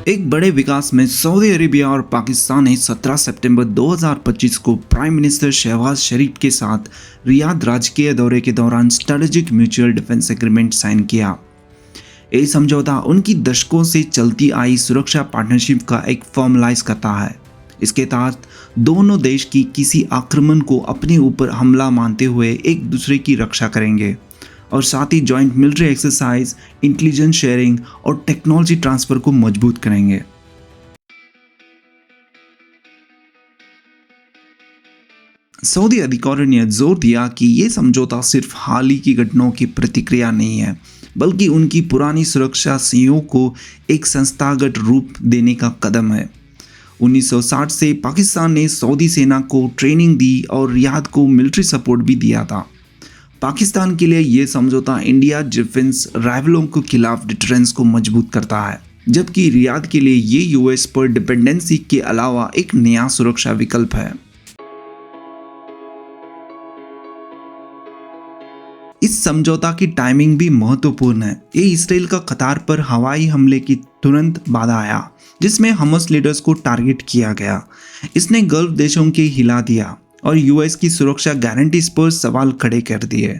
एक बड़े विकास में सऊदी अरेबिया और पाकिस्तान ने 17 सितंबर 2025 को प्राइम मिनिस्टर शहबाज शरीफ के साथ रियाद राजकीय दौरे के दौरान strategic mutual defence agreement sign किया। ये समझौता उनकी दशकों से चलती आई सुरक्षा पार्टनरशिप का एक फॉर्मलाइज करता है। इसके तहत दोनों देश की किसी आक्रमण को अपने ऊपर हमला मानते हुए एक दूसरे की रक्षा करेंगे और साथ ही joint military exercise, intelligence sharing और टेक्नोलॉजी ट्रांसफर को मजबूत करेंगे। सऊदी अधिकारियों ने जोर दिया कि ये समझौता सिर्फ हाल ही की घटनाओं की प्रतिक्रिया नहीं है, बल्कि उनकी पुरानी सुरक्षा सहयोग को एक संस्थागत रूप देने का कदम है। 1960 से पाकिस्तान ने सऊदी सेना को ट्रेनिंग दी और रियाद को मिलिट्री सपोर्ट भी दिया था। पाकिस्तान के लिए ये समझौता इंडिया डिफेंस राइवलों के खिलाफ डिटरेंस को मजबूत करता है, जबकि रियाद के लिए ये यूएस पर डिपेंडेंसी के अलावा एक नया सुरक्षा विकल्प है। इस समझौता की टाइमिंग भी महत्वपूर्ण है। ये इसराइल का कतार पर हवाई हमले की तुरंत बाद आया, जिसमें हमास लीडर्स को टारगेट किया गया। इसने गल्फ देशों के हिला दिया और यूएस की सुरक्षा गारंटीज पर सवाल खड़े कर दिए,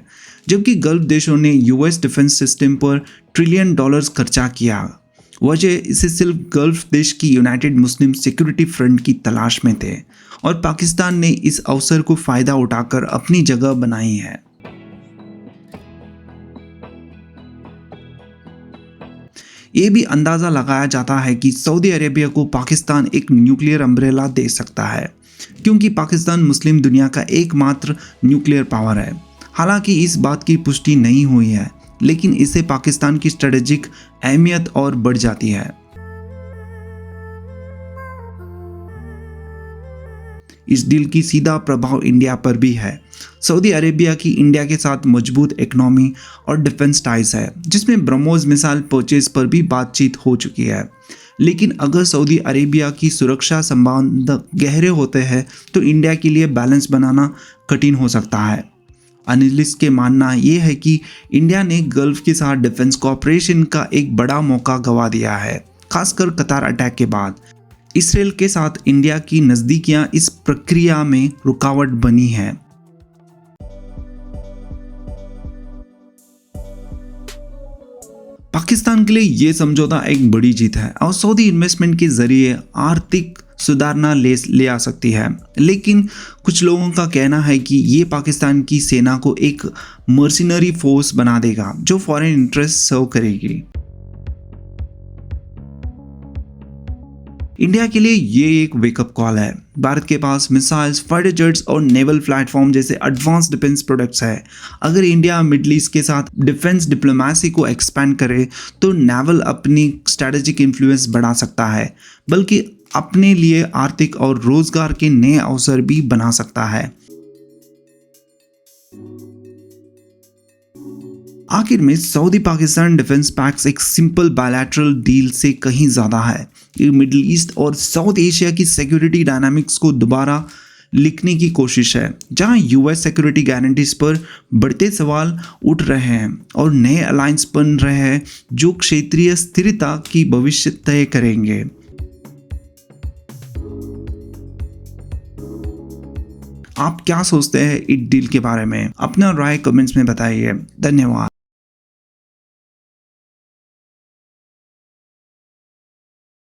जबकि गल्फ देशों ने यूएस डिफेंस सिस्टम पर ट्रिलियन डॉलर्स खर्चा किया। वजह इसे सिर्फ गल्फ देश की यूनाइटेड मुस्लिम सिक्योरिटी फ्रंट की तलाश में थे और पाकिस्तान ने इस अवसर को फायदा उठाकर अपनी जगह बनाई है। ये भी अंदाज़ा लगाया जाता है कि सऊदी अरेबिया को पाकिस्तान एक न्यूक्लियर अम्ब्रेला दे सकता है, क्योंकि पाकिस्तान मुस्लिम दुनिया का एकमात्र न्यूक्लियर पावर है। हालांकि इस बात की पुष्टि नहीं हुई है, लेकिन इससे पाकिस्तान की स्ट्रेटेजिक अहमियत और बढ़ जाती है। इस डील की सीधा प्रभाव इंडिया पर भी है। सऊदी अरेबिया की इंडिया के साथ मजबूत इकोनॉमी और डिफेंस टाइज है, जिसमें ब्रह्मोस मिसाइल परचेज पर भी बातचीत हो चुकी है। लेकिन अगर सऊदी अरेबिया की सुरक्षा संबंध गहरे होते हैं तो इंडिया के लिए बैलेंस बनाना कठिन हो सकता है। एनालिस्ट के मानना यह है कि इंडिया ने गल्फ के साथ डिफेंस कोऑपरेशन का एक बड़ा मौका गंवा दिया है, खासकर कतार अटैक के बाद। इसराइल के साथ इंडिया की नज़दीकियां इस प्रक्रिया में रुकावट बनी है। पाकिस्तान के लिए ये समझौता एक बड़ी जीत है और सऊदी इन्वेस्टमेंट के जरिए आर्थिक सुधारना ले आ सकती है। लेकिन कुछ लोगों का कहना है कि ये पाकिस्तान की सेना को एक मर्सिनरी फोर्स बना देगा जो फॉरेन इंटरेस्ट सर्व करेगी। इंडिया के लिए ये एक वेकअप कॉल है। भारत के पास मिसाइल्स, फाइटर जेट्स और नेवल प्लेटफॉर्म जैसे एडवांस डिफेंस प्रोडक्ट्स है। अगर इंडिया मिडिल ईस्ट के साथ डिफेंस डिप्लोमेसी को एक्सपेंड करे तो नेवल अपनी स्ट्रेटेजिक इन्फ्लुएंस बढ़ा सकता है, बल्कि अपने लिए आर्थिक और रोजगार के नए अवसर भी बना सकता है। आखिर में सऊदी पाकिस्तान डिफेंस पैक्ट एक सिंपल बायलैटरल डील से कहीं ज़्यादा है। ये मिडिल ईस्ट और साउथ एशिया की सिक्योरिटी डायनामिक्स को दोबारा लिखने की कोशिश है, जहां यूएस सिक्योरिटी गारंटीज पर बढ़ते सवाल उठ रहे हैं और नए अलायंस बन रहे हैं जो क्षेत्रीय स्थिरता की भविष्य तय करेंगे। आप क्या सोचते हैं इस डील के बारे में? अपना राय कमेंट्स में बताइए। धन्यवाद।